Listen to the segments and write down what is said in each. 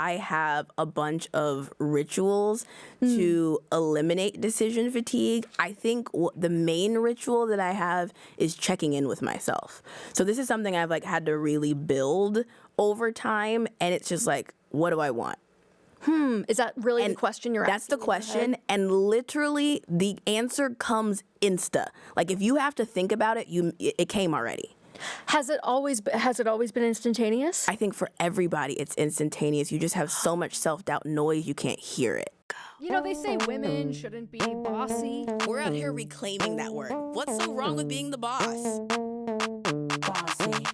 I have a bunch of rituals to eliminate decision fatigue. I think the main ritual that I have is checking in with myself. So this is something I've like had to really build over time, and it's just like, what do I want? Is that really the question you're asking? That's the question, and literally the answer comes insta. Like if you have to think about it, it came already. Has it always been instantaneous? I think for everybody it's instantaneous. You just have so much self-doubt noise you can't hear it. You know, they say women shouldn't be bossy. We're out here reclaiming that word. What's so wrong with being the boss? Bossy.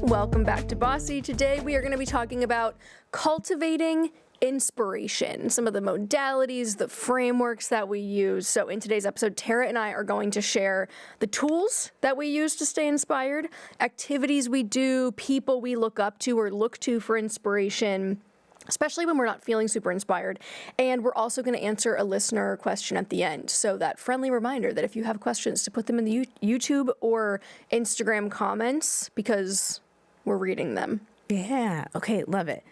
Welcome back to Bossy. Today we are going to be talking about cultivating inspiration, some of the modalities, the frameworks that we use. So in today's episode, Tara and I are going to share the tools that we use to stay inspired, activities we do, people we look up to or look to for inspiration, especially when we're not feeling super inspired. And we're also going to answer a listener question at the end. So that friendly reminder that if you have questions, to put them in the YouTube or Instagram comments, because we're reading them. Yeah. Okay. Love it.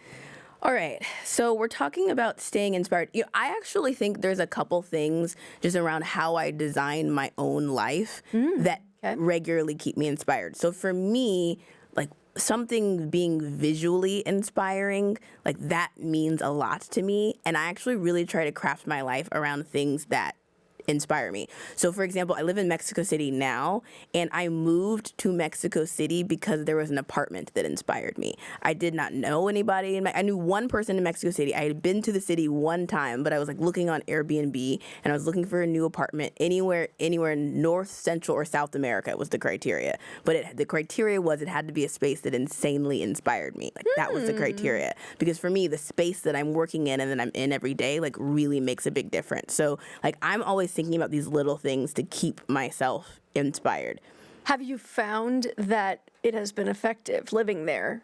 All right. So we're talking about staying inspired. I actually think there's a couple things just around how I design my own life that regularly keep me inspired. So for me, like something being visually inspiring, like that means a lot to me. And I actually really try to craft my life around things that inspire me. So for example, I live in Mexico City now, and I moved to Mexico City because there was an apartment that inspired me. I did not know anybody I knew one person in Mexico City. I had been to the city one time, but I was like looking on Airbnb and I was looking for a new apartment anywhere in North, Central, or South America was the criteria. But the criteria was it had to be a space that insanely inspired me. Like that was the criteria. Because for me, the space that I'm working in and that I'm in every day like really makes a big difference. So like I'm always thinking about these little things to keep myself inspired. Have you found that it has been effective living there?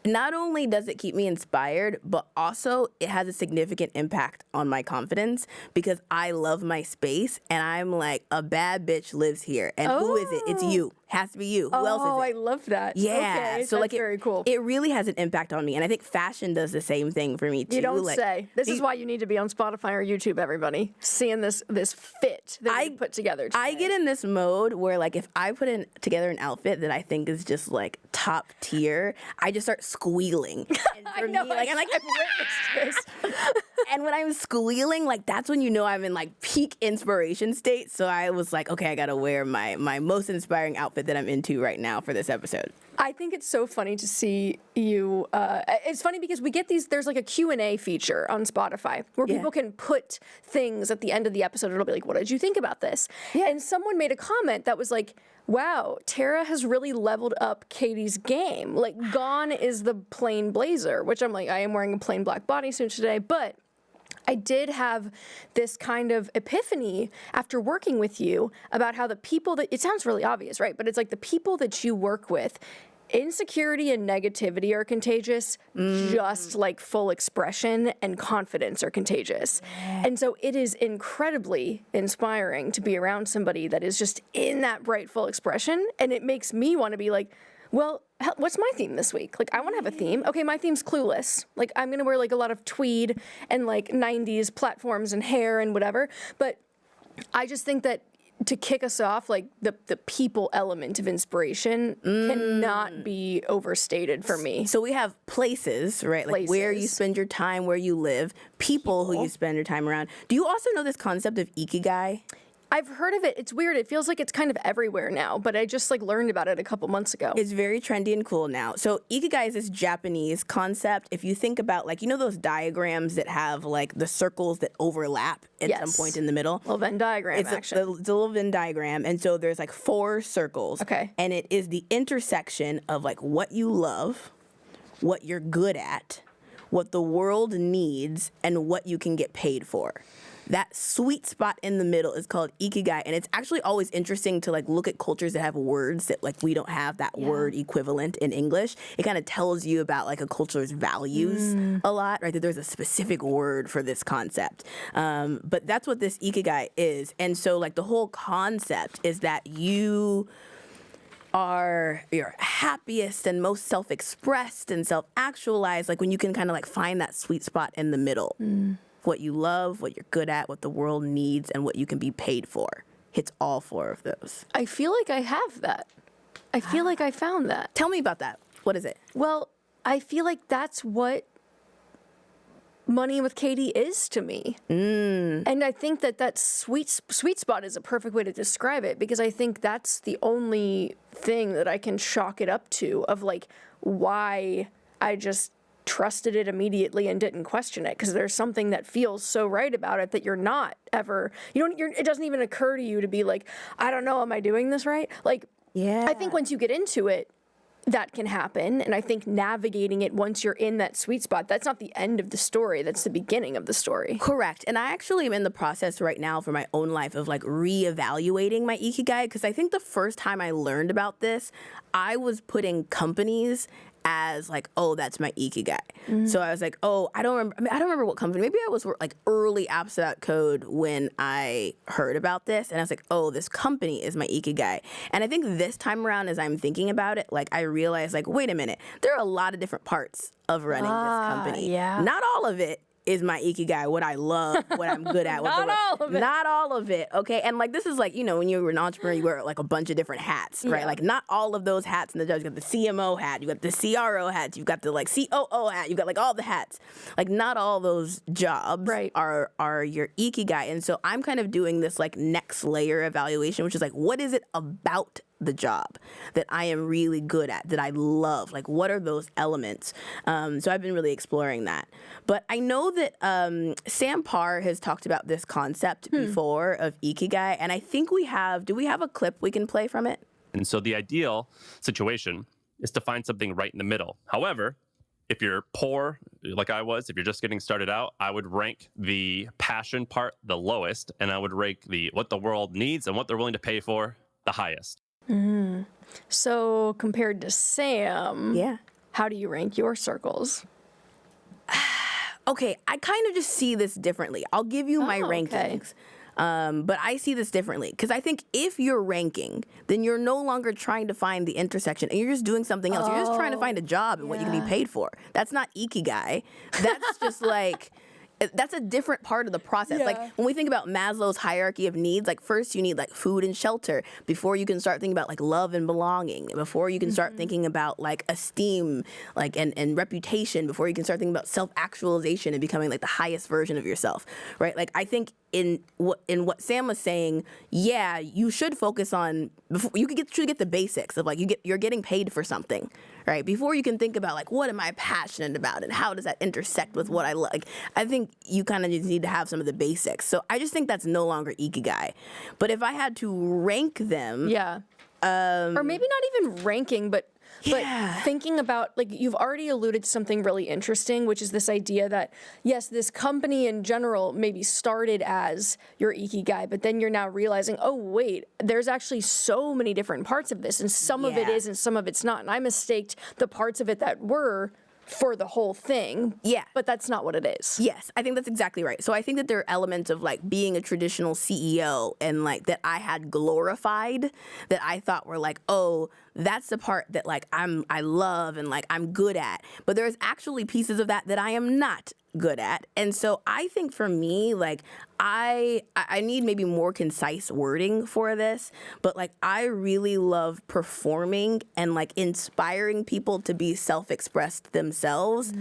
Not only does it keep me inspired, but also it has a significant impact on my confidence because I love my space and I'm like, a bad bitch lives here. And who is it? It's you. Has to be you. Who else is it? Oh, I love that. Yeah. Okay, so that's like very cool. It really has an impact on me. And I think fashion does the same thing for me too. You don't say. This is why you need to be on Spotify or YouTube, everybody. Seeing this fit that I put together today. I get in this mode where like if I put together an outfit that I think is just like top tier, I just start squealing. And for I know, me, like, I've witnessed this. And when I'm squealing, like that's when you know I'm in like peak inspiration state. So I was like, okay, I gotta wear my most inspiring outfit that I'm into right now for this episode. I think it's so funny to see you. It's funny because we get these, there's like a Q&A feature on Spotify where people can put things at the end of the episode. It'll be like, what did you think about this? Yeah. And someone made a comment that was like, wow, Tara has really leveled up Katie's game. Like gone is the plain blazer, which I'm like, I am wearing a plain black bodysuit today, but I did have this kind of epiphany after working with you about how the people that, it sounds really obvious, right? But it's like the people that you work with, insecurity and negativity are contagious, just like full expression and confidence are contagious. And so it is incredibly inspiring to be around somebody that is just in that bright, full expression. And it makes me want to be like, well, what's my theme this week? Like, I want to have a theme. Okay, my theme's clueless. Like, I'm going to wear, like, a lot of tweed and, like, 90s platforms and hair and whatever. But I just think that to kick us off, like, the people element of inspiration cannot be overstated for me. So we have places, right? Like where you spend your time, where you live, people who you spend your time around. Do you also know this concept of Ikigai? I've heard of it. It's weird. It feels like it's kind of everywhere now, but I just like learned about it a couple months ago. It's very trendy and cool now. So Ikigai is this Japanese concept. If you think about like, you know those diagrams that have like the circles that overlap at some point in the middle? Little Venn diagram, it's a little Venn diagram. And so there's like 4 circles. Okay. And it is the intersection of like what you love, what you're good at, what the world needs, and what you can get paid for. That sweet spot in the middle is called Ikigai, and it's actually always interesting to like look at cultures that have words that like we don't have that word equivalent in English. It kind of tells you about like a culture's values a lot, right? That there's a specific word for this concept. But that's what this Ikigai is. And so like the whole concept is that you are your happiest and most self-expressed and self-actualized, like when you can kind of like find that sweet spot in the middle. What you love, what you're good at, what the world needs, and what you can be paid for. Hits all 4 of those. I feel like I have that. I feel like I found that. Tell me about that. What is it? Well, I feel like that's what Money with Katie is to me. And I think that sweet spot is a perfect way to describe it, because I think that's the only thing that I can chalk it up to, of like why I just trusted it immediately and didn't question it, because there's something that feels so right about it that you're not ever, it doesn't even occur to you to be like, I don't know, am I doing this right? Like, I think once you get into it, that can happen. And I think navigating it once you're in that sweet spot, that's not the end of the story. That's the beginning of the story. Correct. And I actually am in the process right now for my own life of like reevaluating my Ikigai, because I think the first time I learned about this, I was putting companies as like, oh, that's my Ikigai. So I was like, oh, I don't remember what company. Maybe I was like early apps without code when I heard about this, and I was like, oh, this company is my Ikigai. And I think this time around, as I'm thinking about it, like I realized, like, wait a minute, there are a lot of different parts of running this company. Not all of it is my Ikigai, what I love, what I'm good at. Not all of it. Not all of it, okay? And like this is like, when you were an entrepreneur, you wear like a bunch of different hats, right? Like not all of those hats in the job. You got the CMO hat, you got the CRO hat, you've got the like COO hat, you've got like all the hats. Like not all those jobs are your Ikigai. And so I'm kind of doing this like next layer evaluation, which is like, what is it about the job that I am really good at, that I love? Like, what are those elements? So I've been really exploring that. But I know that Sam Parr has talked about this concept before of Ikigai, and I think do we have a clip we can play from it? And so the ideal situation is to find something right in the middle. However, if you're poor, like I was, if you're just getting started out, I would rank the passion part the lowest, and I would rank what the world needs and what they're willing to pay for the highest. So compared to Sam, how do you rank your circles? Okay, I kind of just see this differently. I'll give you my rankings. But I see this differently, because I think if you're ranking, then you're no longer trying to find the intersection, and you're just doing something else. You're just trying to find a job and what you can be paid for. That's not Ikigai. That's just like... That's a different part of the process. Like when we think about Maslow's hierarchy of needs, like first you need like food and shelter before you can start thinking about like love and belonging, before you can start thinking about like esteem, like and reputation, before you can start thinking about self-actualization and becoming like the highest version of yourself, right? Like I think in what Sam was saying, you should focus on, before you should get the basics of like you're getting paid for something, right? Before you can think about like, what am I passionate about and how does that intersect with what I like? I think you kind of just need to have some of the basics. So I just think that's no longer Ikigai. But if I had to rank them, or maybe not even ranking, but thinking about, like, you've already alluded to something really interesting, which is this idea that, yes, this company in general maybe started as your Ikigai, but then you're now realizing, oh, wait, there's actually so many different parts of this, and some of it is and some of it's not. And I mistaked the parts of it that were for the whole thing. But that's not what it is. Yes, I think that's exactly right. So I think that there are elements of like being a traditional CEO and like that I had glorified, that I thought were like, oh, that's the part that like I love and like I'm good at. But there's actually pieces of that I am not good at. And so I think for me, like I need maybe more concise wording for this, but like I really love performing and like inspiring people to be self-expressed themselves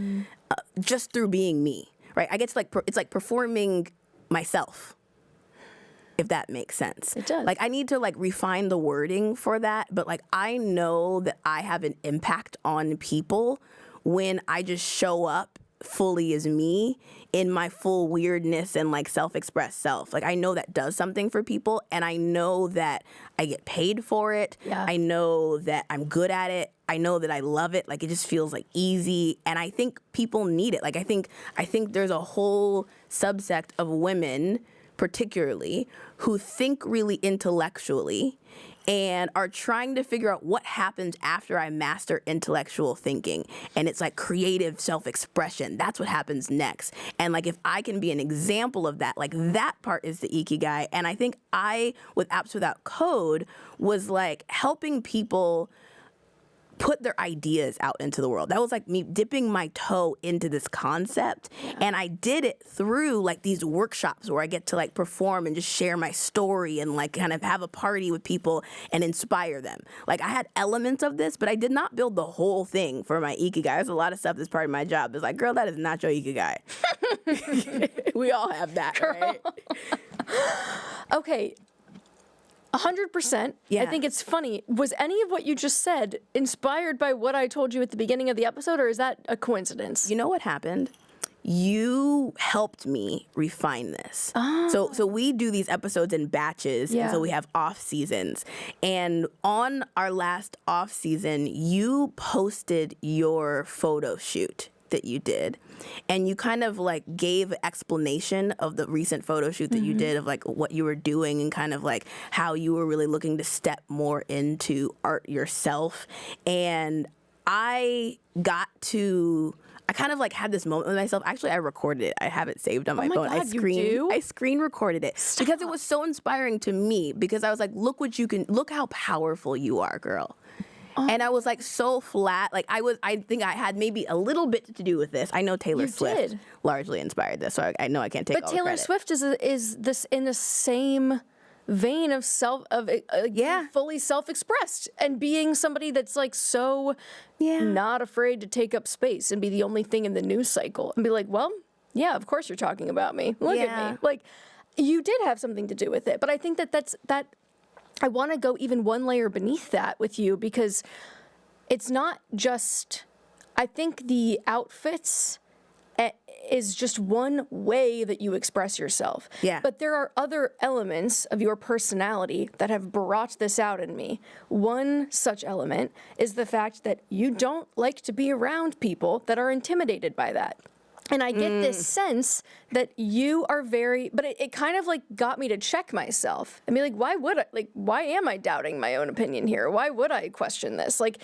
just through being me, right? I get to like, it's like performing myself, if that makes sense. It does. Like I need to like refine the wording for that, but like I know that I have an impact on people when I just show up fully as me in my full weirdness and like self-expressed self. Like I know that does something for people, and I know that I get paid for it. I know that I'm good at it. I know that I love it. Like it just feels like easy, and I think people need it. Like I think there's a whole subsect of women particularly who think really intellectually and are trying to figure out what happens after I master intellectual thinking. And it's like creative self-expression. That's what happens next. And like if I can be an example of that, like that part is the Ikigai. And I think I, with Apps Without Code, was like helping people put their ideas out into the world. That was like me dipping my toe into this concept. And I did it through like these workshops where I get to like perform and just share my story and like kind of have a party with people and inspire them. Like I had elements of this, but I did not build the whole thing for my Ikigai. There's a lot of stuff that's part of my job. It's like, girl, that is not your Ikigai. We all have that, right? Okay. 100%. Yeah. I think it's funny. Was any of what you just said inspired by what I told you at the beginning of the episode, or is that a coincidence? You know what happened? You helped me refine this. So we do these episodes in batches, and so we have off seasons. And on our last off season, you posted your photo shoot that you did, and you kind of like gave explanation of the recent photo shoot that you did, of like what you were doing and kind of like how you were really looking to step more into art yourself. And I kind of like had this moment with myself. Actually, I recorded it. I have it saved on my phone. God, I screen recorded it because it was so inspiring to me, because I was like, look how powerful you are, girl. And I was like so flat. Like I think I had maybe a little bit to do with this. I know Taylor Swift largely inspired this, so I know I can't take all the credit. But Taylor Swift is this in the same vein of fully self-expressed and being somebody that's like so not afraid to take up space and be the only thing in the news cycle and be like, well, yeah, of course you're talking about me. Look at me. Like, you did have something to do with it. But I think that I want to go even one layer beneath that with you, because it's not just, I think the outfits is just one way that you express yourself. Yeah. But there are other elements of your personality that have brought this out in me. One such element is the fact that you don't like to be around people that are intimidated by that. And I get this sense that you are but it kind of like got me to check myself. I mean, like, why am I doubting my own opinion here? Why would I question this? Like,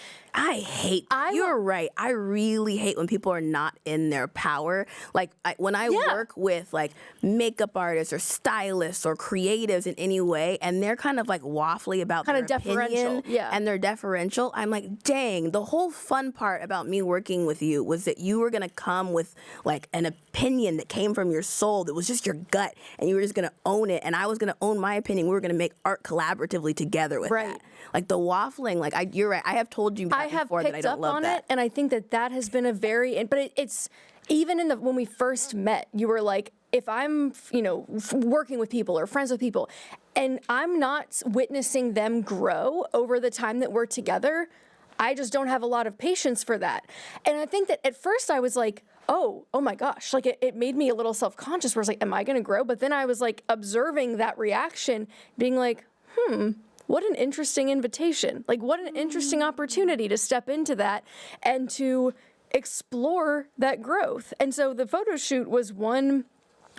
you're right. I really hate when people are not in their power. Like when I work with like makeup artists or stylists or creatives in any way, and they're kind of like waffly about their opinion, and they're deferential, I'm like, dang, the whole fun part about me working with you was that you were going to come with like an opinion that came from your soul, that was just your gut, and you were just going to own it, and I was going to own my opinion. We were going to make art collaboratively together with that. Like the waffling, like you're right. I have told you before that I don't love that. I have picked up on it, and I think that has been a very, but it's even when we first met, you were like, if I'm, working with people or friends with people, and I'm not witnessing them grow over the time that we're together, I just don't have a lot of patience for that. And I think that at first I was like, oh my gosh, like it made me a little self-conscious where I was like, am I going to grow? But then I was like observing that reaction, being like, what an interesting invitation. Like, what an interesting opportunity to step into that and to explore that growth. And so the photo shoot was one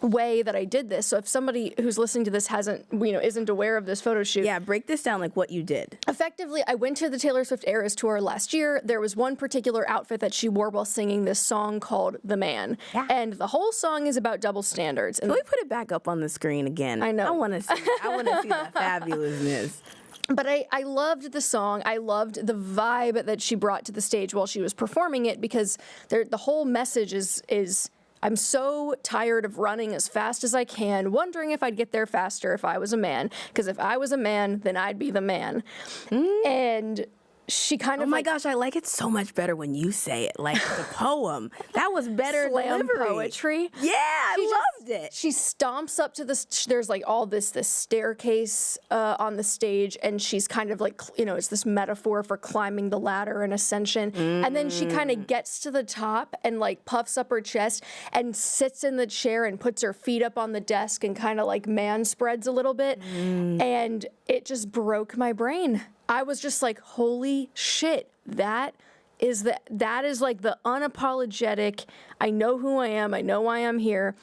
way that I did this. So if somebody who's listening to this isn't aware of this photo shoot. Yeah, break this down, like what you did. Effectively, I went to the Taylor Swift Eras Tour last year. There was one particular outfit that she wore while singing this song called The Man. Yeah. And the whole song is about double standards. And can we put it back up on the screen again? I know. I want to see the fabulousness. But I loved the song. I loved the vibe that she brought to the stage while she was performing it, because the whole message is I'm so tired of running as fast as I can, wondering if I'd get there faster if I was a man. Because if I was a man, then I'd be the man. And she kind of, oh my gosh, I like it so much better when you say it, like the poem. That was better delivery. Poetry. Yeah, I loved it. She stomps up to there's like all this staircase on the stage, and she's kind of like, it's this metaphor for climbing the ladder and ascension. And then she kind of gets to the top and like puffs up her chest and sits in the chair and puts her feet up on the desk and kind of like man spreads a little bit. And it just broke my brain. I was just like, holy shit, that is like the unapologetic, I know who I am, I know why I'm here.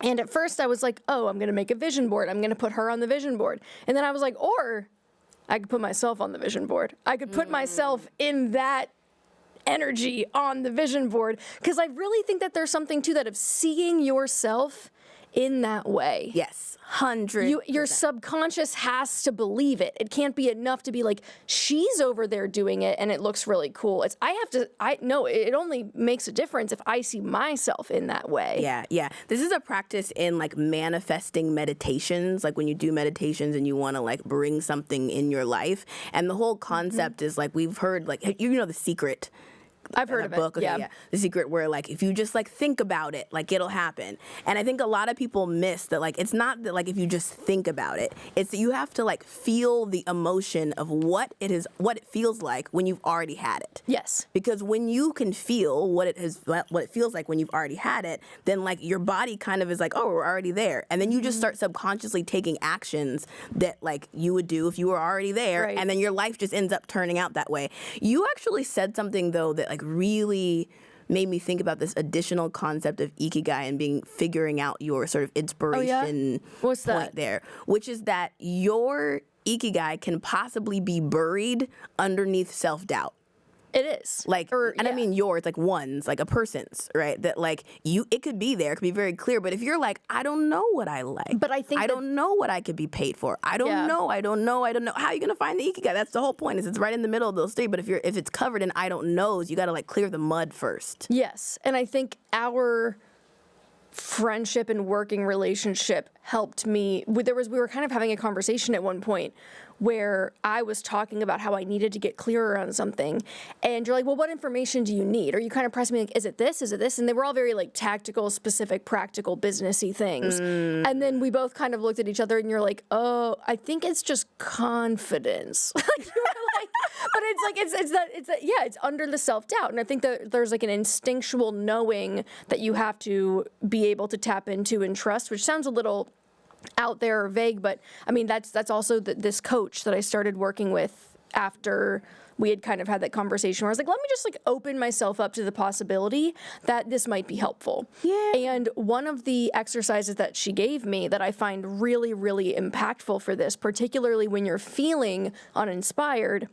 And at first I was like, oh, I'm going to make a vision board. I'm going to put her on the vision board. And then I was like, or I could put myself on the vision board. I could put myself in that energy on the vision board, because I really think that there's something to that of seeing yourself in that way. Yes, 100%. Your subconscious has to believe it. It can't be enough to be like, she's over there doing it and it looks really cool. It only makes a difference if I see myself in that way. Yeah. This is a practice in like manifesting meditations, like when you do meditations and you want to like bring something in your life. And the whole concept is like, we've heard like, you know, The Secret. I've heard of it. Book. Okay, yeah. The Secret, where like if you just like think about it, like it'll happen. And I think a lot of people miss that, like it's not that like if you just think about it, it's that you have to like feel the emotion of what it feels like when you've already had it. Yes. Because when you can feel what it feels like when you've already had it, then like your body kind of is like, oh, we're already there. And then you just start subconsciously taking actions that like you would do if you were already there. Right. And then your life just ends up turning out that way. You actually said something though that like really made me think about this additional concept of Ikigai and figuring out your sort of inspiration What's that? point there, which is that your Ikigai can possibly be buried underneath self-doubt. It is. Like, and I mean yours, like one's, like a person's, right? That like it could be there, it could be very clear. But if you're like, I don't know what I like. But I think I don't know what I could be paid for. I don't know. How are you gonna find the Ikigai? That's the whole point. Is it's right in the middle of those three. But if it's covered in I don't knows, you gotta like clear the mud first. Yes. And I think our friendship and working relationship helped me. We were kind of having a conversation at one point where I was talking about how I needed to get clearer on something, and you're like, well, what information do you need? Or you kind of pressed me like, is it this? Is it this? And they were all very like tactical, specific, practical, businessy things. And then we both kind of looked at each other and you're like, oh, I think it's just confidence. Like, you were like, but it's like, it's under the self-doubt. And I think that there's like an instinctual knowing that you have to be able to tap into and trust, which sounds a little out there or vague, but I mean, that's also this coach that I started working with after we had kind of had that conversation where I was like, let me just like open myself up to the possibility that this might be helpful. Yeah. And one of the exercises that she gave me that I find really, really impactful for this, particularly when you're feeling uninspired,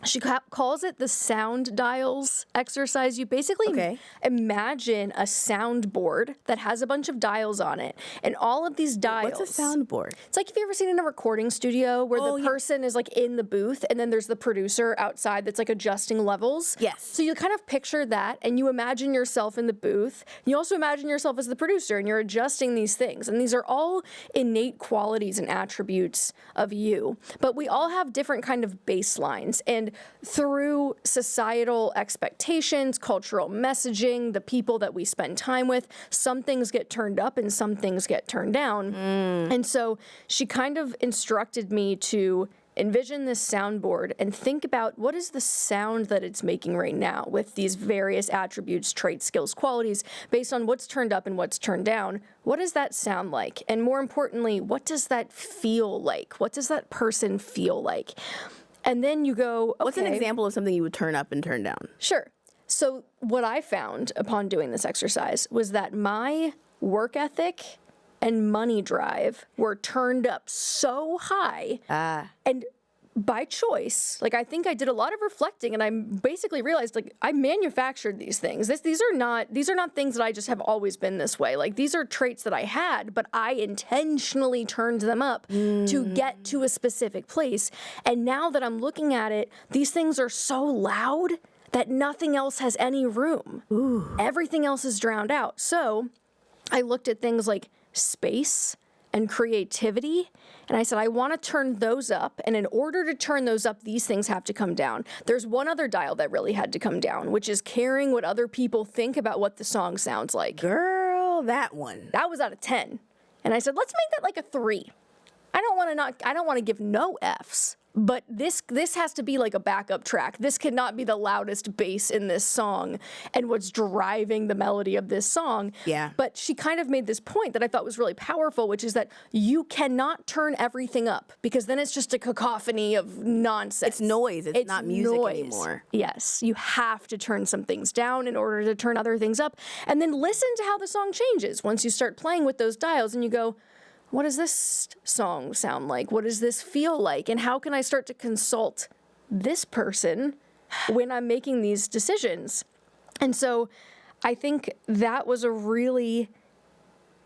she calls it the sound dials exercise. You basically imagine a soundboard that has a bunch of dials on it. And all of these dials... What's a soundboard? It's like, have you ever seen in a recording studio where the person is like in the booth and then there's the producer outside that's like adjusting levels? Yes. So you kind of picture that and you imagine yourself in the booth. You also imagine yourself as the producer and you're adjusting these things. And these are all innate qualities and attributes of you. But we all have different kind of baselines. And through societal expectations, cultural messaging, the people that we spend time with, some things get turned up and some things get turned down. And so she kind of instructed me to envision this soundboard and think about what is the sound that it's making right now with these various attributes, traits, skills, qualities, based on what's turned up and what's turned down. What does that sound like? And more importantly, what does that feel like? What does that person feel like? And then you go, okay. What's an example of something you would turn up and turn down? Sure. So what I found upon doing this exercise was that my work ethic and money drive were turned up so high. And by choice, like I think I did a lot of reflecting and I basically realized like I manufactured these things. These are not things that I just have always been this way. Like these are traits that I had, but I intentionally turned them up to get to a specific place. And now that I'm looking at it, these things are so loud that nothing else has any room. Everything else is drowned out. So I looked at things like space and creativity, and I said, I want to turn those up, and in order to turn those up, these things have to come down. There's one other dial that really had to come down, which is caring what other people think about what the song sounds like. Girl, that one. That was out of 10. And I said, let's make that like a 3. I don't want to give no Fs. But this has to be like a backup track. This cannot be the loudest bass in this song and what's driving the melody of this song. Yeah. But she kind of made this point that I thought was really powerful, which is that you cannot turn everything up because then it's just a cacophony of nonsense. It's noise. It's not music noise anymore. Yes. You have to turn some things down in order to turn other things up. And then listen to how the song changes once you start playing with those dials and you go, what does this song sound like? What does this feel like? And how can I start to consult this person when I'm making these decisions? And so I think that was a really,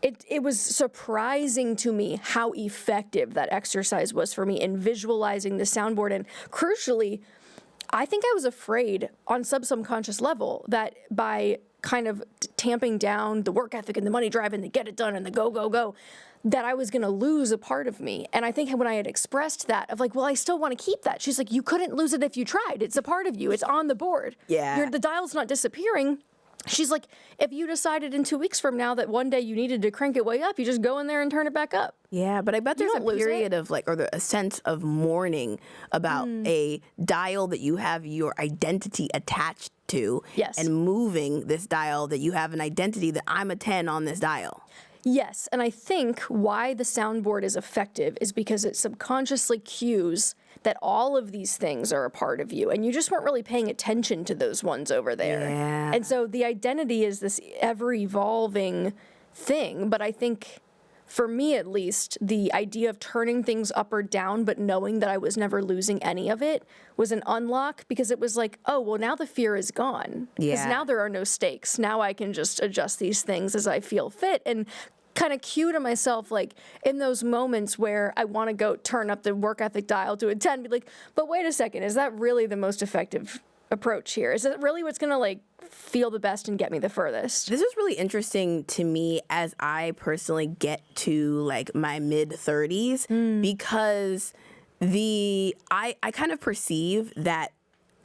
it was surprising to me how effective that exercise was for me in visualizing the soundboard. And crucially, I think I was afraid on subconscious level that by kind of tamping down the work ethic and the money drive and the get it done and the go, go, go, that I was going to lose a part of me. And I think when I had expressed that of like, well, I still want to keep that. She's like, you couldn't lose it if you tried. It's a part of you. It's on the board. Yeah. The dial's not disappearing. She's like, if you decided in 2 weeks from now that one day you needed to crank it way up, you just go in there and turn it back up. Yeah, but I bet there's a period of like, or a sense of mourning about a dial that you have your identity attached to. Yes. And moving this dial that you have an identity that I'm a 10 on this dial. Yes, and I think why the soundboard is effective is because it subconsciously cues that all of these things are a part of you, and you just weren't really paying attention to those ones over there. Yeah. And so the identity is this ever-evolving thing, but I think, for me at least, the idea of turning things up or down but knowing that I was never losing any of it was an unlock, because it was like, oh, well, now the fear is gone. Because now there are no stakes. Now I can just adjust these things as I feel fit, and kind of cue to myself, like, in those moments where I want to go turn up the work ethic dial to a 10, be like, but wait a second, is that really the most effective approach here? Is it really what's going to, like, feel the best and get me the furthest? This is really interesting to me as I personally get to, like, my mid-30s, because I kind of perceive that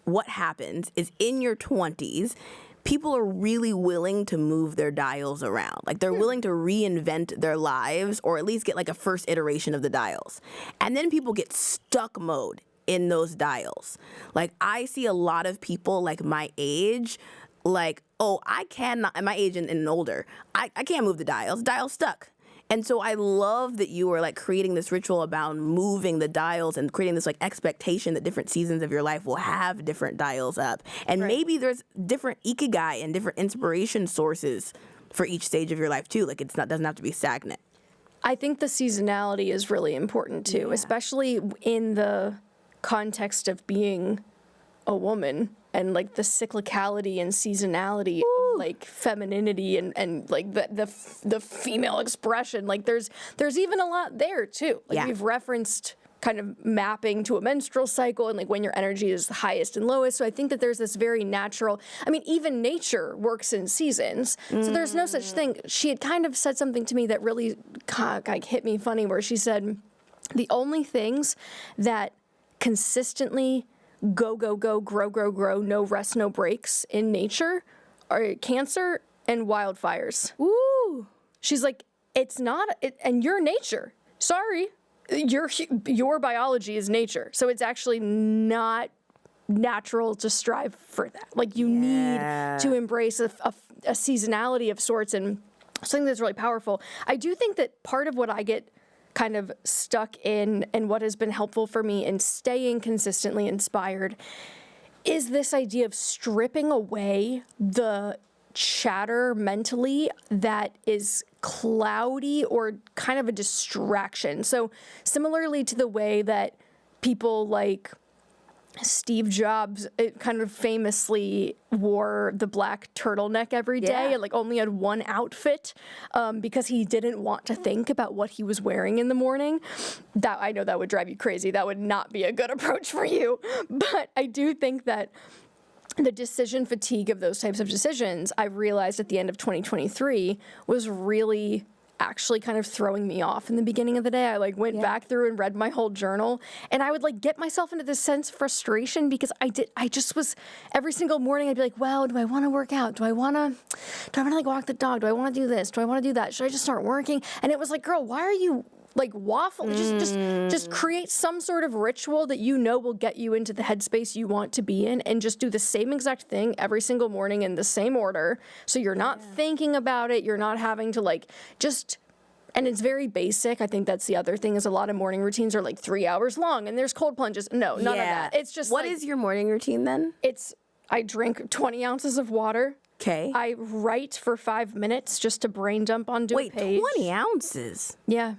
what happens is in your 20s, people are really willing to move their dials around. Like, they're willing to reinvent their lives, or at least get like a first iteration of the dials. And then people get stuck mode in those dials. Like, I see a lot of people like my age, like, oh, I cannot, at my age and older, I can't move the dials. Dial's stuck. And so I love that you are like creating this ritual about moving the dials and creating this like expectation that different seasons of your life will have different dials up. And maybe there's different Ikigai and different inspiration sources for each stage of your life too. Like, it's not, doesn't have to be stagnant. I think the seasonality is really important too, especially in the context of being a woman, and like the cyclicality and seasonality of like femininity and like the female expression. Like there's even a lot there too. Like we've referenced kind of mapping to a menstrual cycle and like when your energy is the highest and lowest. So I think that there's this very natural, I mean, even nature works in seasons. So there's no such thing. She had kind of said something to me that really like hit me funny, where she said, the only things that consistently go, go, go, grow, grow, grow, no rest, no breaks in nature are cancer and wildfires. Woo! She's like, it's not, and you're nature. Sorry, your biology is nature. So it's actually not natural to strive for that. Like, you need to embrace a seasonality of sorts, and something that's really powerful. I do think that part of what I get kind of stuck in and what has been helpful for me in staying consistently inspired is this idea of stripping away the chatter mentally that is cloudy or kind of a distraction. So similarly to the way that people like Steve Jobs kind of famously wore the black turtleneck every day and like only had one outfit because he didn't want to think about what he was wearing in the morning. That, I know that would drive you crazy. That would not be a good approach for you. But I do think that the decision fatigue of those types of decisions, I realized at the end of 2023, was really actually kind of throwing me off in the beginning of the day. I like went back through and read my whole journal, and I would like get myself into this sense of frustration because I just was, every single morning I'd be like, well, do I want to work out? Do I want to like walk the dog? Do I want to do this? Do I want to do that? Should I just start working? And it was like, girl, why are you like waffling? Just create some sort of ritual that you know will get you into the headspace you want to be in, and just do the same exact thing every single morning in the same order. So you're not thinking about it. You're not having to like just, and it's very basic. I think that's the other thing, is a lot of morning routines are like 3 hours long and there's cold plunges. No, none of that. It's just What is your morning routine then? I drink 20 ounces of water. Okay. I write for 5 minutes just to brain dump onto a page. Wait, 20 ounces? Yeah.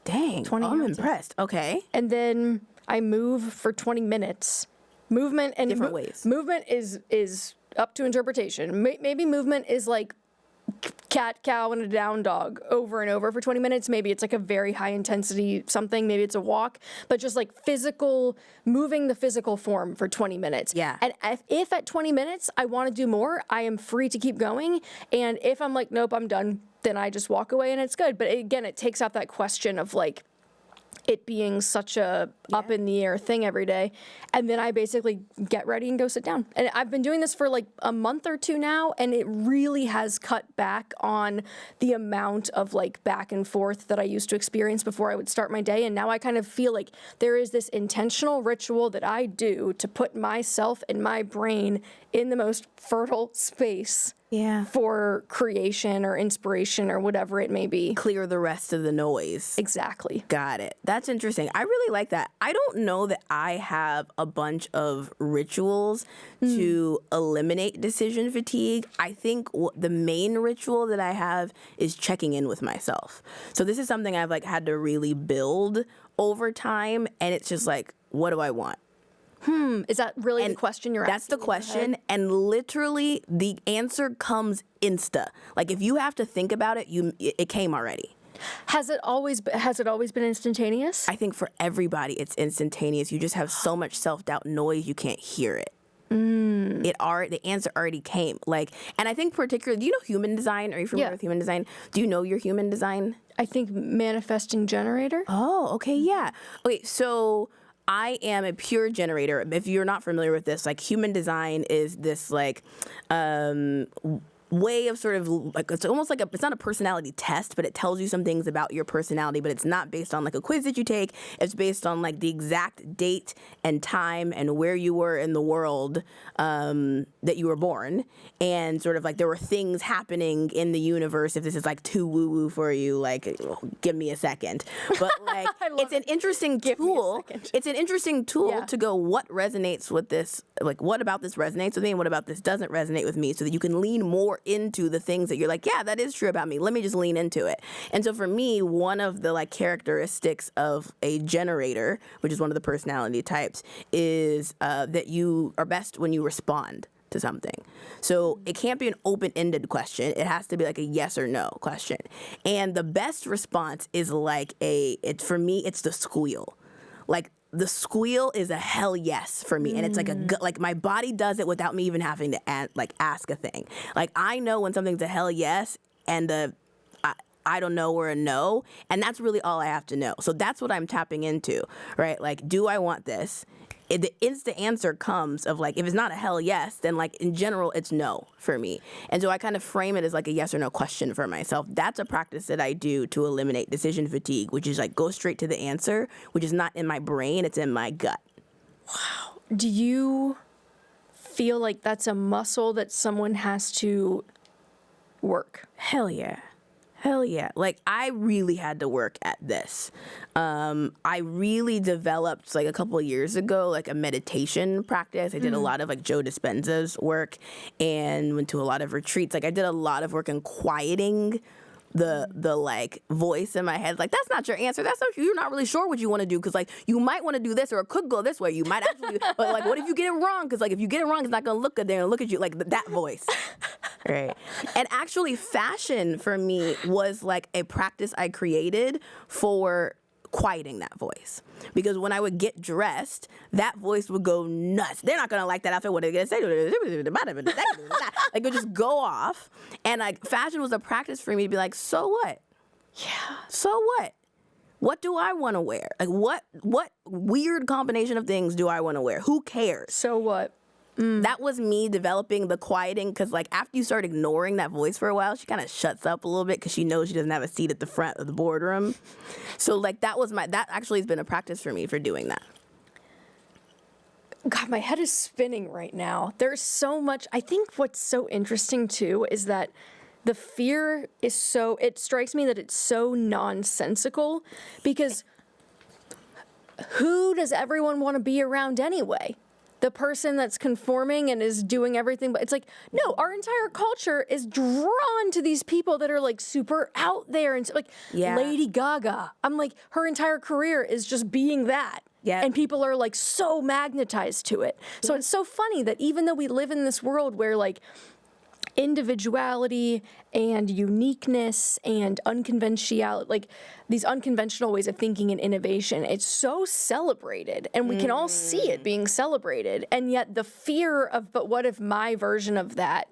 Dang, 20 I'm ounces. impressed. Okay. And then I move for 20 minutes. Movement and Different ways. Movement is up to interpretation. Maybe movement is like cat, cow, and a down dog over and over for 20 minutes. Maybe it's like a very high intensity something. Maybe it's a walk, but just like moving the physical form for 20 minutes. Yeah. And if at 20 minutes I want to do more, I am free to keep going. And if I'm like, nope, I'm done, then I just walk away and it's good. But again, it takes out that question of like, it being such a up in the air thing every day. And then I basically get ready and go sit down. And I've been doing this for like a month or two now, and it really has cut back on the amount of like back and forth that I used to experience before I would start my day. And now I kind of feel like there is this intentional ritual that I do to put myself and my brain in the most fertile space for creation or inspiration or whatever it may be. Clear the rest of the noise. Exactly. Got it. That's interesting. I really like that. I don't know that I have a bunch of rituals to eliminate decision fatigue. I think the main ritual that I have is checking in with myself. So this is something I've like had to really build over time, and it's just like, what do I want? Is that really the question you're asking? That's the question, and literally the answer comes insta. Like if you have to think about it, it came already. Has it always been instantaneous? I think for everybody it's instantaneous. You just have so much self-doubt noise you can't hear it. The answer already came. Like, and I think particularly, do you know human design? Are you familiar with human design? Do you know your human design? I think manifesting generator. Oh, okay, yeah. Okay, so I am a pure generator. If you're not familiar with this, like human design is this like way of sort of like, it's almost like it's not a personality test, but it tells you some things about your personality, but it's not based on like a quiz that you take. It's based on like the exact date and time and where you were in the world that you were born, and sort of like there were things happening in the universe. If this is like too woo-woo for you, like give me a second. But like it's an interesting tool. It's an interesting tool to go, what resonates with this? Like what about this resonates with me and what about this doesn't resonate with me, so that you can lean more into the things that you're like, yeah, that is true about me. Let me just lean into it. And so for me, one of the like characteristics of a generator, which is one of the personality types, is that you are best when you respond to something. So it can't be an open-ended question. It has to be like a yes or no question. And the best response is like for me, it's the squeal. Like the squeal is a hell yes for me, and it's like like my body does it without me even having to ask a thing. Like I know when something's a hell yes and I don't know or a no, and that's really all I have to know. So that's what I'm tapping into, right? Like, do I want this? The instant answer comes of like, if it's not a hell yes, then like in general, it's no for me. And so I kind of frame it as like a yes or no question for myself. That's a practice that I do to eliminate decision fatigue, which is like go straight to the answer, which is not in my brain, it's in my gut. Wow. Do you feel like that's a muscle that someone has to work? Hell yeah. Hell yeah. Like, I really had to work at this. I really developed, like, a couple of years ago, like, a meditation practice. I did a lot of, like, Joe Dispenza's work and went to a lot of retreats. Like, I did a lot of work in quieting the like voice in my head, like, that's not your answer. That's not, you're not really sure what you want to do, because like you might want to do this, or it could go this way. You might actually, but like, what if you get it wrong? Because like if you get it wrong, it's not gonna look good. They're gonna look at you like that voice, right? And actually, fashion for me was like a practice I created for quieting that voice, because when I would get dressed, that voice would go nuts. They're not gonna like that outfit. What are they gonna say? Like, it would just go off. And like, fashion was a practice for me to be like, so what? Yeah. So what? What do I want to wear? Like, what weird combination of things do I want to wear? Who cares? So what? That was me developing the quieting, because like after you start ignoring that voice for a while, she kind of shuts up a little bit because she knows she doesn't have a seat at the front of the boardroom. So like that actually has been a practice for me for doing that. God, my head is spinning right now. There's so much. I think what's so interesting too is that the fear is it strikes me that it's so nonsensical, because who does everyone want to be around anyway? the person that's conforming and is doing everything, but it's like, no, our entire culture is drawn to these people that are like super out there and like Lady Gaga. I'm like, her entire career is just being that. Yeah. And people are like so magnetized to it. So it's so funny that even though we live in this world where like individuality and uniqueness and unconventionality, like these unconventional ways of thinking and innovation, it's so celebrated and we can all see it being celebrated. And yet the fear of, but what if my version of that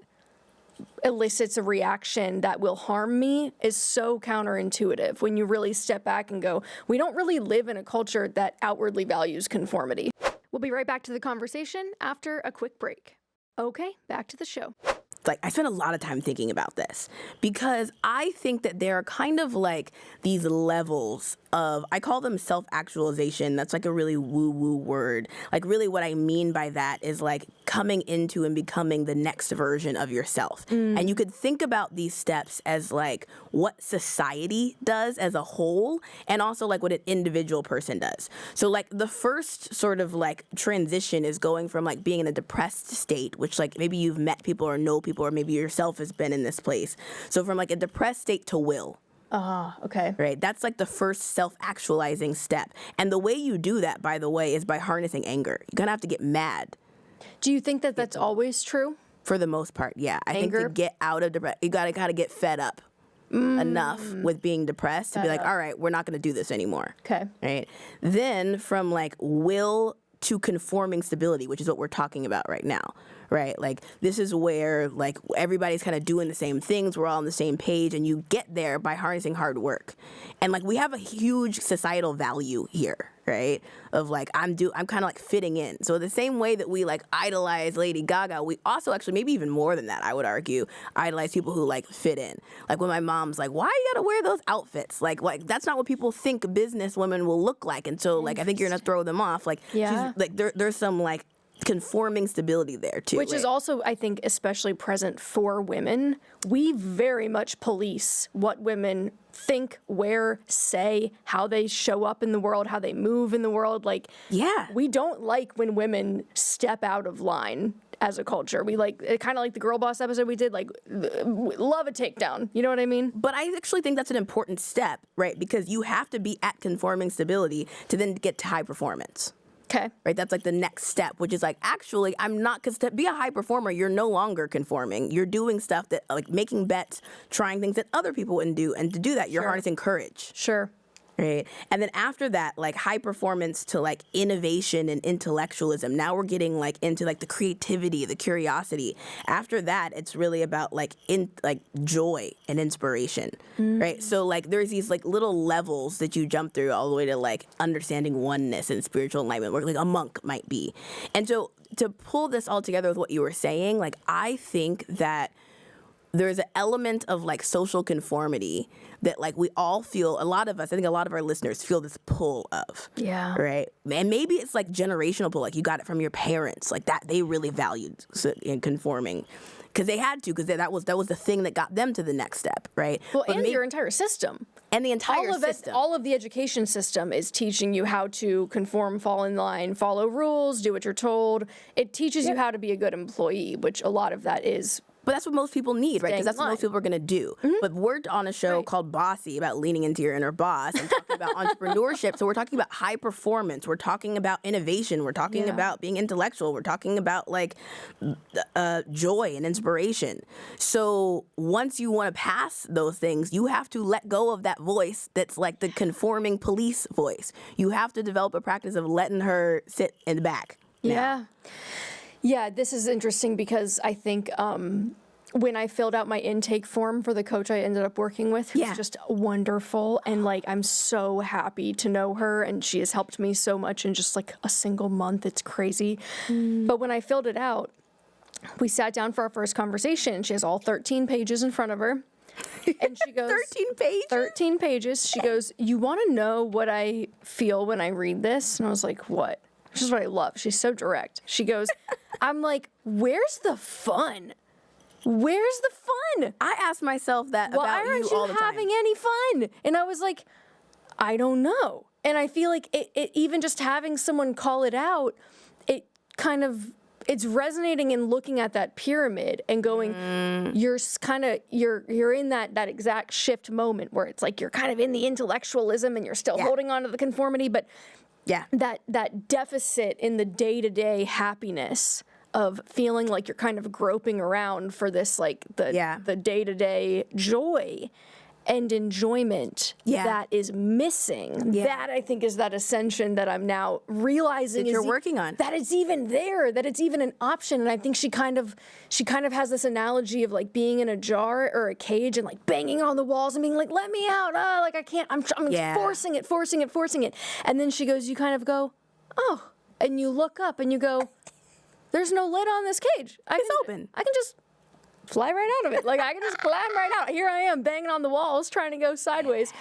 elicits a reaction that will harm me is so counterintuitive when you really step back and go, we don't really live in a culture that outwardly values conformity. We'll be right back to the conversation after a quick break. Okay, back to the show. Like, I spent a lot of time thinking about this because I think that there are kind of like these levels of, I call them self-actualization. That's like a really woo-woo word. Like, really what I mean by that is like coming into and becoming the next version of yourself. And you could think about these steps as like what society does as a whole and also like what an individual person does. So like the first sort of like transition is going from like being in a depressed state, which like maybe you've met people or know people or maybe yourself has been in this place. So from like a depressed state to will. Okay. Right. That's like the first self-actualizing step. And the way you do that, by the way, is by harnessing anger. You're going to have to get mad. Do you think that that's always true? For the most part, yeah. I think Anger? to get out of depression, you got to get fed up enough with being depressed to be like, all right, we're not going to do this anymore. Okay. Right. Then from like will to conforming stability, which is what we're talking about right now. Right? Like this is where like everybody's kind of doing the same things. We're all on the same page and you get there by harnessing hard work. And like we have a huge societal value here, right? Of like I'm kind of like fitting in. So the same way that we like idolize Lady Gaga, we also actually maybe even more than that, I would argue, idolize people who like fit in. Like when my mom's like, "Why you got to wear those outfits?" Like that's not what people think business women will look like. And so like I think you're going to throw them off. Like she's, like there's some like conforming stability there too, which is also, I think, especially present for women. We very much police what women think, wear, say, how they show up in the world, how they move in the world. Like, we don't like when women step out of line as a culture. We like, kind of like the girl boss episode we did, like, love a takedown. You know what I mean? But I actually think that's an important step, right? Because you have to be at conforming stability to then get to high performance. Okay. Right, that's like the next step, which is like, actually, I'm not, because to be a high performer, you're no longer conforming. You're doing stuff that, like making bets, trying things that other people wouldn't do. And to do that, you're harnessing courage. Sure. Right. And then after that, like high performance to like innovation and intellectualism. Now we're getting like into like the creativity, the curiosity. After that, it's really about like joy and inspiration. Right. So like there's these like little levels that you jump through all the way to like understanding oneness and spiritual enlightenment, where like a monk might be. And so to pull this all together with what you were saying, like I think that there's an element of like social conformity that like we all feel, a lot of us, I think a lot of our listeners feel this pull of. Yeah. Right? And maybe it's like generational pull, like you got it from your parents, like that they really valued in conforming. Because they had to, because that was the thing that got them to the next step, right? Well, but and your entire system. And the entire system. All of the education system is teaching you how to conform, fall in line, follow rules, do what you're told. It teaches you how to be a good employee, which a lot of that is. But that's what most people need, right? Because that's what most people are going to do. But we're on a show called Bossy about leaning into your inner boss and talking about entrepreneurship. So we're talking about high performance. We're talking about innovation. We're talking about being intellectual. We're talking about like joy and inspiration. So once you want to pass those things, you have to let go of that voice that's like the conforming police voice. You have to develop a practice of letting her sit in the back. Yeah, this is interesting because I think when I filled out my intake form for the coach I ended up working with, who's just wonderful, and like I'm so happy to know her, and she has helped me so much in just like a single month. It's crazy. But when I filled it out, we sat down for our first conversation. She has all 13 pages in front of her. And she goes, 13 pages? 13 pages. She goes, "You want to know what I feel when I read this?" And I was like, "What?" Which is what I love. She's so direct. She goes, I'm like, where's the fun? Where's the fun? I ask myself that about you all the time. Why aren't you having any fun? And I was like, I don't know. And I feel like it even just having someone call it out, it kind of, it's resonating and looking at that pyramid and going, you're in that exact shift moment where it's like you're kind of in the intellectualism and you're still holding on to the conformity, but that deficit in the day-to-day happiness of feeling like you're kind of groping around for this, like the day-to-day joy and enjoyment that is missing. That I think is that ascension that I'm now realizing that you're working on. That it's even there, that it's even an option. And I think she kind of has this analogy of like being in a jar or a cage and like banging on the walls and being like, let me out. Oh, like I can't, I'm forcing it. And then she goes, you kind of go, oh, and you look up and you go, there's no lid on this cage. It's open. I can just fly right out of it. Like I can just climb right out. Here I am banging on the walls trying to go sideways.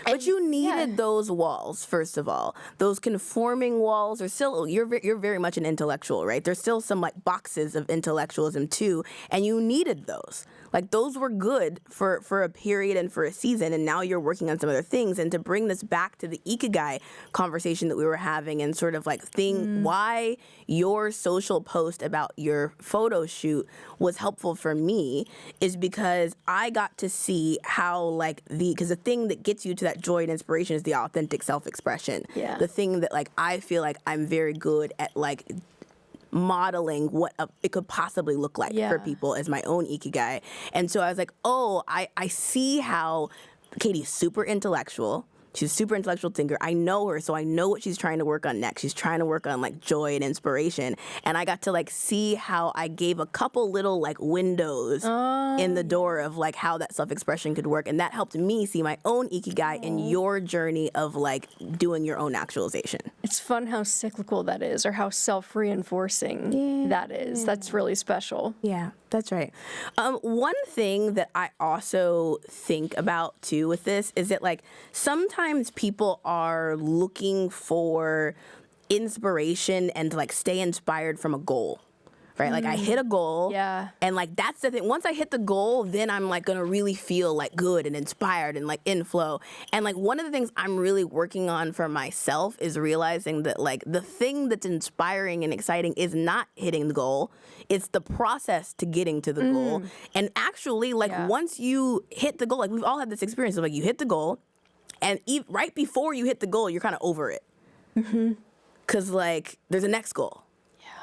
But you needed those walls, first of all. Those conforming walls are still, you're very much an intellectual, right? There's still some like boxes of intellectualism too, and you needed those. Like those were good for a period and for a season, and now you're working on some other things. And to bring this back to the Ikigai conversation that we were having and sort of like why your social post about your photo shoot was helpful for me is because I got to see how like because the thing that gets you to that joy and inspiration is the authentic self-expression. Yeah. The thing that like I feel like I'm very good at like modeling what it could possibly look like for people as my own Ikigai. And so I was like, oh, I see how Katie's super intellectual. She's a super intellectual thinker. I know her, so I know what she's trying to work on next. She's trying to work on like joy and inspiration. And I got to like see how I gave a couple little like windows in the door of like how that self-expression could work. And that helped me see my own Ikigai and your journey of like doing your own actualization. It's fun how cyclical that is, or how self-reinforcing that is. That's really special. Yeah, that's right. One thing that I also think about too with this is that like sometimes people are looking for inspiration and to like stay inspired from a goal. Right? Like I hit a goal. Yeah. And like that's the thing. Once I hit the goal, then I'm like gonna really feel like good and inspired and like in flow. And like one of the things I'm really working on for myself is realizing that like the thing that's inspiring and exciting is not hitting the goal. It's the process to getting to the goal. And actually like once you hit the goal, like we've all had this experience of like you hit the goal and right before you hit the goal, you're kind of over it. Cause like there's a next goal.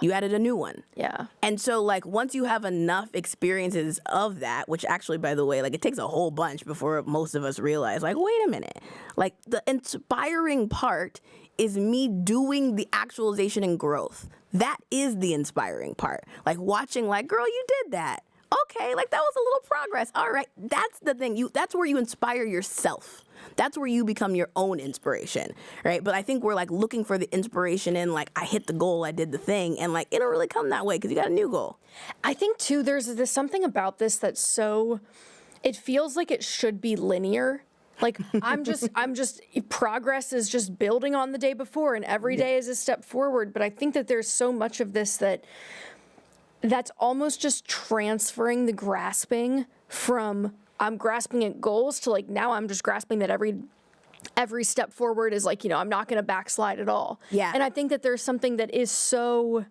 You added a new one. Yeah. And so, like, once you have enough experiences of that, which actually, by the way, like, it takes a whole bunch before most of us realize, like, wait a minute. Like, the inspiring part is me doing the actualization and growth. That is the inspiring part. Like, watching, like, girl, you did that. Okay, like, that was a little progress. All right. That's the thing. That's where you inspire yourself. That's where you become your own inspiration, right? But I think we're like looking for the inspiration in like, I hit the goal, I did the thing, and like, it'll really come that way because you got a new goal. I think too, there's something about this that's so, it feels like it should be linear. Like I'm just, progress is just building on the day before and every day is a step forward. But I think that there's so much of this that's almost just transferring the grasping from I'm grasping at goals to like now I'm just grasping that every step forward is like, I'm not going to backslide at all. Yeah. And I think that there's something that is so,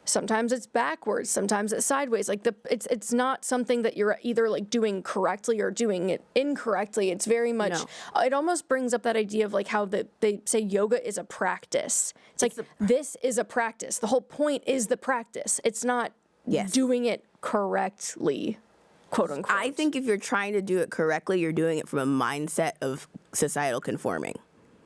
sometimes it's backwards, sometimes it's sideways. Like it's not something that you're either like doing correctly or doing it incorrectly. It's very much, it almost brings up that idea of like how they say yoga is a practice. It's like this is a practice. The whole point is the practice. It's not doing it correctly. Quote unquote. I think if you're trying to do it correctly, you're doing it from a mindset of societal conforming.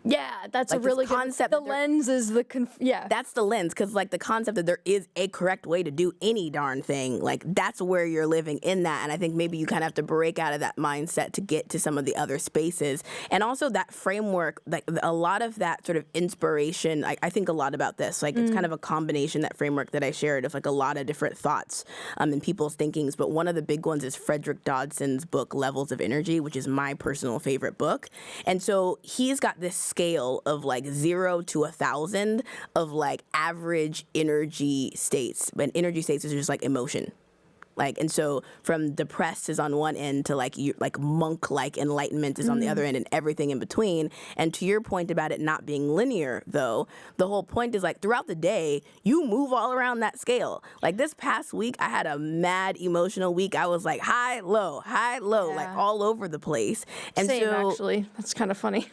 Yeah, that's like a really good concept. The lens is that's the lens, because like the concept that there is a correct way to do any darn thing, like that's where you're living in that. And I think maybe you kind of have to break out of that mindset to get to some of the other spaces. And also that framework, like a lot of that sort of inspiration, I think a lot about this. Like it's kind of a combination, that framework that I shared, of like a lot of different thoughts in people's thinkings. But one of the big ones is Frederick Dodson's book, Levels of Energy, which is my personal favorite book. And so he's got this scale of like 0 to 1,000 of like average energy states. And energy states is just like emotion. Like, and so from depressed is on one end to like monk-like enlightenment is on the other end, and everything in between. And to your point about it not being linear, though, the whole point is like throughout the day, you move all around that scale. Like this past week, I had a mad emotional week. I was like high, low, like all over the place. And Same, so actually. That's kind of funny.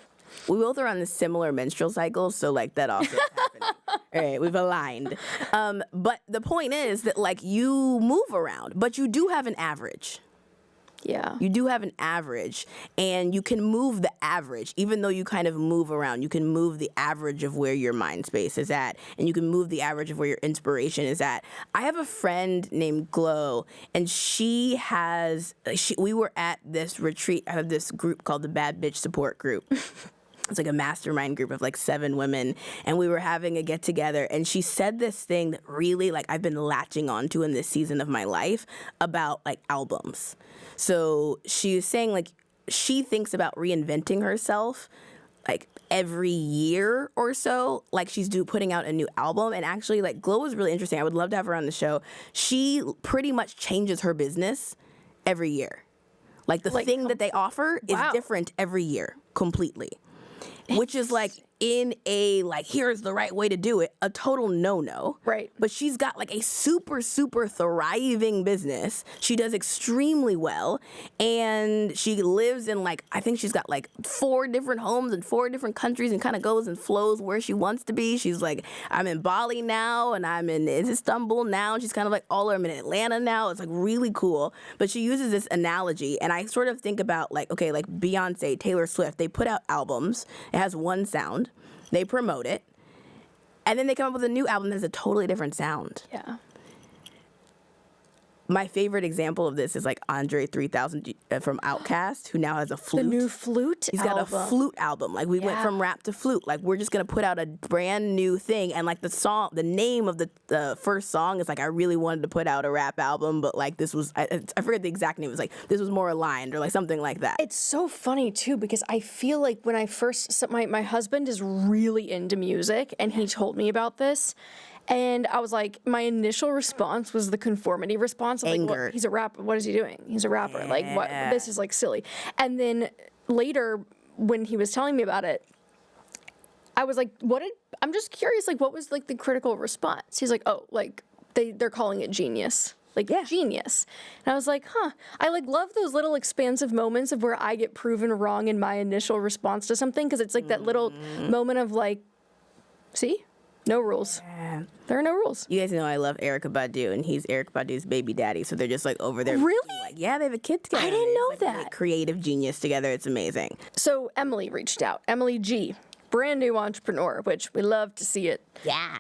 we both are on the similar menstrual cycles, so like that also is happening. All right, we've aligned. But the point is that like you move around, but you do have an average. Yeah. You do have an average, and you can move the average, even though you kind of move around. You can move the average of where your mind space is at, and you can move the average of where your inspiration is at. I have a friend named Glow, and we were at this retreat. I have this group called the Bad Bitch Support Group. It's like a mastermind group of like 7 women, and we were having a get together, and she said this thing that really like I've been latching onto in this season of my life about like albums. So she was saying like she thinks about reinventing herself like every year or so, like she's putting out a new album. And actually like Glow was really interesting. I would love to have her on the show. She pretty much changes her business every year. Like the thing that they offer is different every year completely. Which is like in a like here's the right way to do it, a total no-no. Right. But she's got like a super, super thriving business. She does extremely well. And she lives in like, I think she's got like 4 different homes in 4 different countries and kind of goes and flows where she wants to be. She's like, I'm in Bali now and I'm in Istanbul now. She's kind of like I'm in Atlanta now. It's like really cool. But she uses this analogy, and I sort of think about like, okay, like Beyonce, Taylor Swift, they put out albums. It has one sound. They promote it, and then they come up with a new album that has a totally different sound. Yeah. My favorite example of this is like Andre 3000 from Outkast, who now has a flute. The new flute He's got a flute album. Like we went from rap to flute. Like we're just gonna put out a brand new thing. And like the name of the first song is like I really wanted to put out a rap album, but like this was I forget the exact name. It was like this was more aligned or like something like that. It's so funny too because I feel like when I first my husband is really into music and he told me about this. And I was like, my initial response was the conformity response. Of Anger. like, what, he's a rapper. What is he doing? He's a rapper. Yeah. Like, what? This is like silly. And then later, when he was telling me about it, I was like, I'm just curious, like, what was like the critical response? He's like, oh, like they're calling it genius. Like, genius. And I was like, I like love those little expansive moments of where I get proven wrong in my initial response to something. Cause it's like that little moment of like, see? No rules. Yeah. There are no rules. You guys know I love Erykah Badu, and he's Erykah Badu's baby daddy. So they're just like over there. Really? Like, yeah, they have a kid together. I didn't know like, that. Like, creative genius together. It's amazing. So Emily reached out. Emily G, brand new entrepreneur, which we love to see it. Yeah.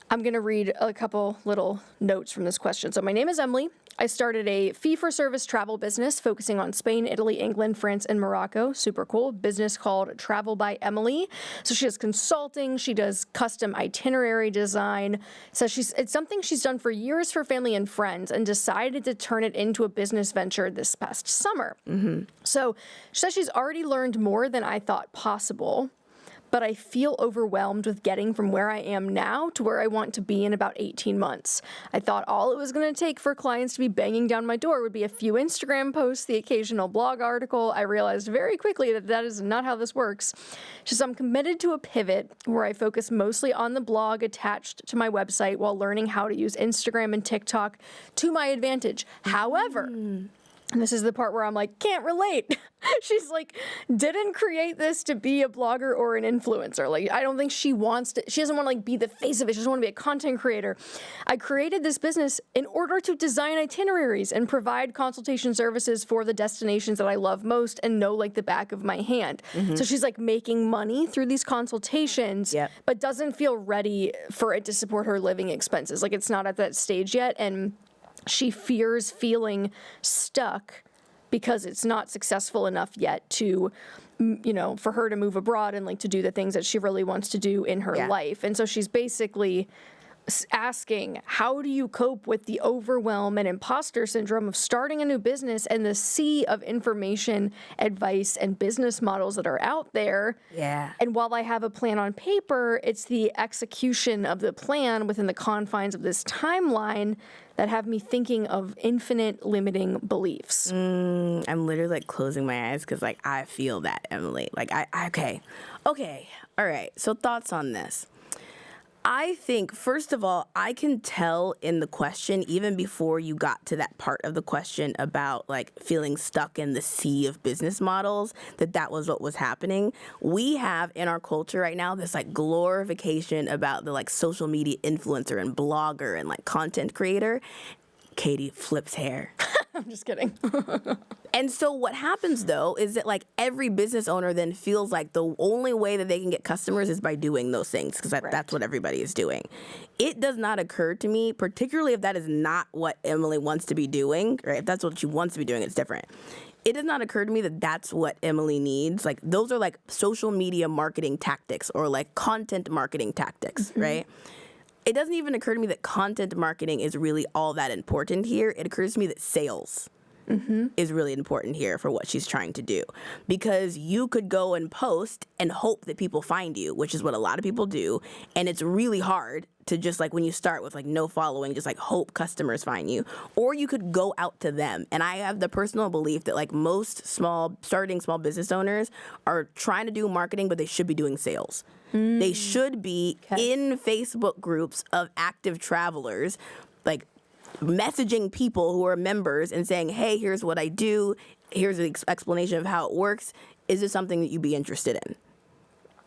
I'm going to read a couple little notes from this question. So my name is Emily. I started a fee-for-service travel business focusing on Spain, Italy, England, France, and Morocco. Super cool. Business called Travel by Emily. So she does consulting. She does custom itinerary design. So it's something she's done for years for family and friends and decided to turn it into a business venture this past summer. Mm-hmm. So she says she's already learned more than I thought possible. But I feel overwhelmed with getting from where I am now to where I want to be in about 18 months. I thought all it was going to take for clients to be banging down my door would be a few Instagram posts, the occasional blog article. I realized very quickly that that is not how this works. So I'm committed to a pivot where I focus mostly on the blog attached to my website while learning how to use Instagram and TikTok to my advantage. However, and this is the part where I'm like, can't relate. She's like, didn't create this to be a blogger or an influencer. Like, I don't think she wants to, she doesn't want to like be the face of it. She doesn't want to be a content creator. I created this business in order to design itineraries and provide consultation services for the destinations that I love most and know like the back of my hand. Mm-hmm. So she's like making money through these consultations, but doesn't feel ready for it to support her living expenses. Like it's not at that stage yet. And she fears feeling stuck because it's not successful enough yet to, you know, for her to move abroad and like to do the things that she really wants to do in her life. And so she's basically asking, how do you cope with the overwhelm and imposter syndrome of starting a new business and the sea of information, advice, and business models that are out there? Yeah. And while I have a plan on paper, it's the execution of the plan within the confines of this timeline that have me thinking of infinite limiting beliefs. I'm literally like closing my eyes because like I feel that, Emily. Like okay. All right. So thoughts on this. I think, first of all, I can tell in the question, even before you got to that part of the question about like feeling stuck in the sea of business models, that was what was happening. We have in our culture right now this like glorification about the like social media influencer and blogger and like content creator. Katie flips hair. I'm just kidding. And so what happens, though, is that, like, every business owner then feels like the only way that they can get customers is by doing those things, because that's what everybody is doing. It does not occur to me, particularly if that is not what Emily wants to be doing, right? If that's what she wants to be doing, it's different. It does not occur to me that that's what Emily needs. Like, those are, like, social media marketing tactics or, like, content marketing tactics, right? It doesn't even occur to me that content marketing is really all that important here. It occurs to me that sales is really important here for what she's trying to do. Because you could go and post and hope that people find you, which is what a lot of people do. And it's really hard to just like when you start with like no following, just like hope customers find you. Or you could go out to them. And I have the personal belief that like most starting small business owners are trying to do marketing, but they should be doing sales. They should be in Facebook groups of active travelers, like messaging people who are members and saying, hey, here's what I do. Here's an explanation of how it works. Is this something that you'd be interested in?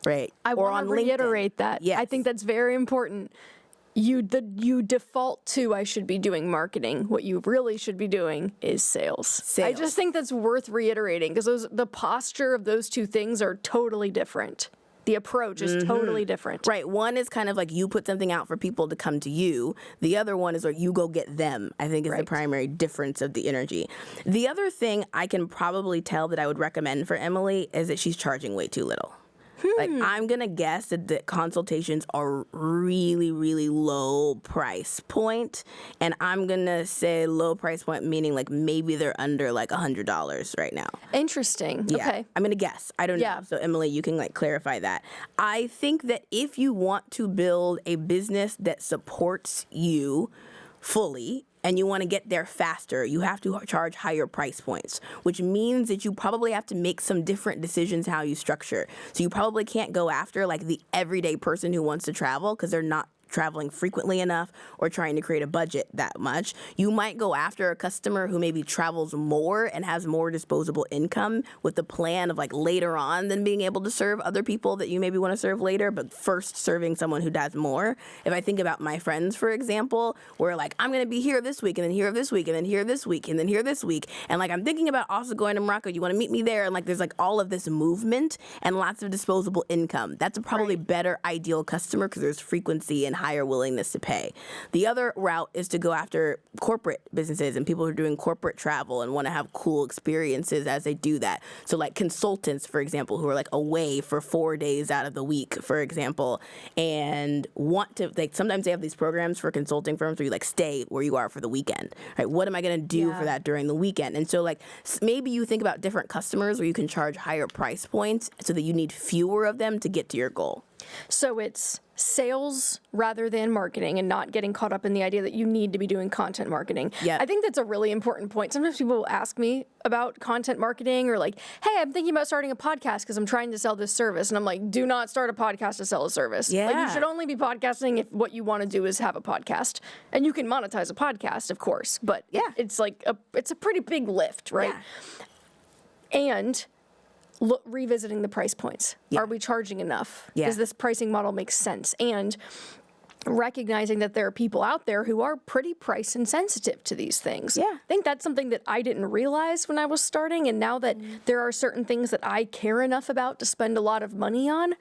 Right. I want to reiterate that. Yes. I think that's very important. You default to I should be doing marketing. What you really should be doing is sales. I just think that's worth reiterating because the posture of those two things are totally different. The approach is totally different. Right. One is kind of like you put something out for people to come to you. The other one is like you go get them, I think is the primary difference of the energy. The other thing I can probably tell that I would recommend for Emily is that she's charging way too little. Like, I'm going to guess that the consultations are really, really low price point. And I'm going to say low price point, meaning like maybe they're under like $100 right now. Interesting. Yeah. Okay. I'm going to guess. I don't know. So, Emily, you can like clarify that. I think that if you want to build a business that supports you fully, and you want to get there faster, you have to charge higher price points, which means that you probably have to make some different decisions how you structure. So you probably can't go after like the everyday person who wants to travel because they're not traveling frequently enough or trying to create a budget that much. You might go after a customer who maybe travels more and has more disposable income with the plan of like later on then being able to serve other people that you maybe want to serve later, but first serving someone who does more. If I think about my friends, for example, where like I'm going to be here this week and then here this week and then here this week and then here this week. And like I'm thinking about also going to Morocco. You want to meet me there? And like there's like all of this movement and lots of disposable income. That's a probably better ideal customer because there's frequency and higher willingness to pay. The other route is to go after corporate businesses and people who are doing corporate travel and want to have cool experiences as they do that. So like consultants, for example, who are like away for 4 days out of the week, for example, and want to like sometimes they have these programs for consulting firms where you like stay where you are for the weekend. Right? What am I going to do for that during the weekend? And so like maybe you think about different customers where you can charge higher price points so that you need fewer of them to get to your goal. So it's sales rather than marketing and not getting caught up in the idea that you need to be doing content marketing. Yeah. I think that's a really important point. Sometimes people will ask me about content marketing or like, hey, I'm thinking about starting a podcast because I'm trying to sell this service. And I'm like, do not start a podcast to sell a service. Yeah. Like, you should only be podcasting if what you want to do is have a podcast. And you can monetize a podcast, of course, but it's like it's a pretty big lift, right? Yeah. And revisiting the price points. Are we charging enough? Does this pricing model make sense? And recognizing that there are people out there who are pretty price insensitive to these things. I think that's something that I didn't realize when I was starting. And now that there are certain things that I care enough about to spend a lot of money on,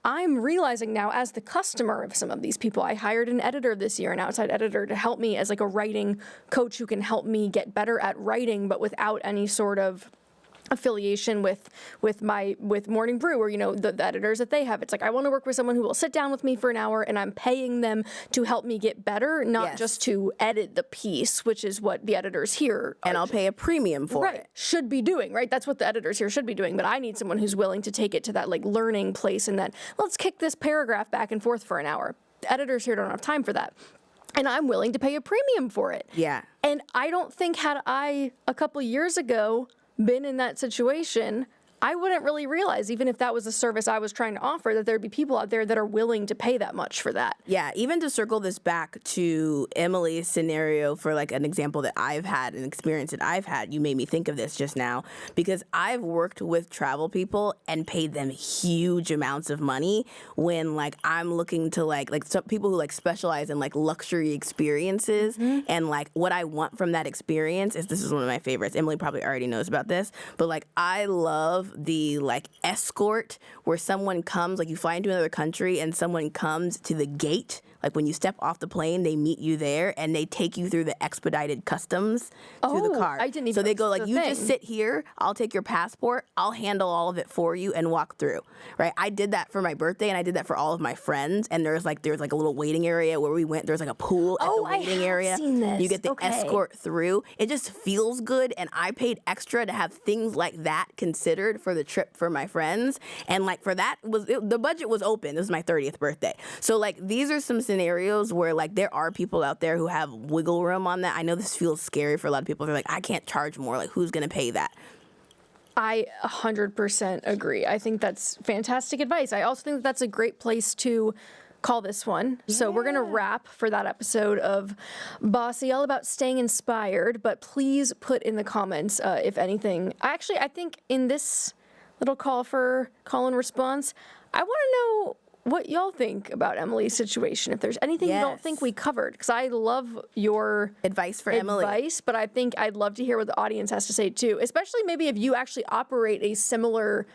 I'm realizing now as the customer of some of these people. I hired an editor this year, an outside editor, to help me as like a writing coach who can help me get better at writing, but without any sort of affiliation with Morning Brew, or the editors that they have. It's like, I want to work with someone who will sit down with me for an hour, and I'm paying them to help me get better, not just to edit the piece, which is what the editors here and I'll pay a premium for it. Should be doing, right? That's what the editors here should be doing. But I need someone who's willing to take it to that like learning place, and that let's kick this paragraph back and forth for an hour. The editors here don't have time for that. And I'm willing to pay a premium for it. Yeah. And I don't think, had I a couple years ago been in that situation, I wouldn't really realize, even if that was a service I was trying to offer, that there'd be people out there that are willing to pay that much for that. Yeah, even to circle this back to Emily's scenario for like an example that I've had, an experience that I've had, you made me think of this just now, because I've worked with travel people and paid them huge amounts of money when like I'm looking to like some people who like specialize in like luxury experiences, and like what I want from that experience is, this is one of my favorites. Emily probably already knows about this, but like I love the like escort where someone comes, like you fly into another country and someone comes to the gate, like when you step off the plane, they meet you there and they take you through the expedited customs to the car. I didn't even so they go like, the you thing. just sit here, I'll take your passport, I'll handle all of it for you and walk through, right? I did that for my birthday and I did that for all of my friends, and there was like a little waiting area where we went, there's like a pool at the waiting area. Seen this. You get the escort through. It just feels good, and I paid extra to have things like that considered for the trip for my friends. And like for that, the budget was open. This was my 30th birthday. So like these are some scenarios where like there are people out there who have wiggle room on that. I know this feels scary for a lot of people. They're like, I can't charge more. Like, who's going to pay that? I 100% agree. I think that's fantastic advice. I also think that that's a great place to call this one. So we're going to wrap for that episode of Bossy, all about staying inspired. But please put in the comments if anything. I think in this little call and response, I want to know what y'all think about Emily's situation. If there's anything you don't think we covered, because I love your advice for Emily. But I think I'd love to hear what the audience has to say too, especially maybe if you actually operate a similar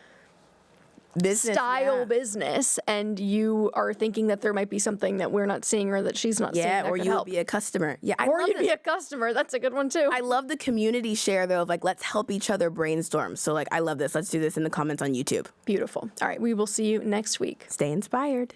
business and you are thinking that there might be something that we're not seeing or that she's not seeing that or could you help. would be a customer. Yeah, or you'd be a customer. That's a good one too. I love the community share though of like, let's help each other brainstorm. So like I love this. Let's do this in the comments on YouTube. Beautiful. All right, we will see you next week. Stay inspired.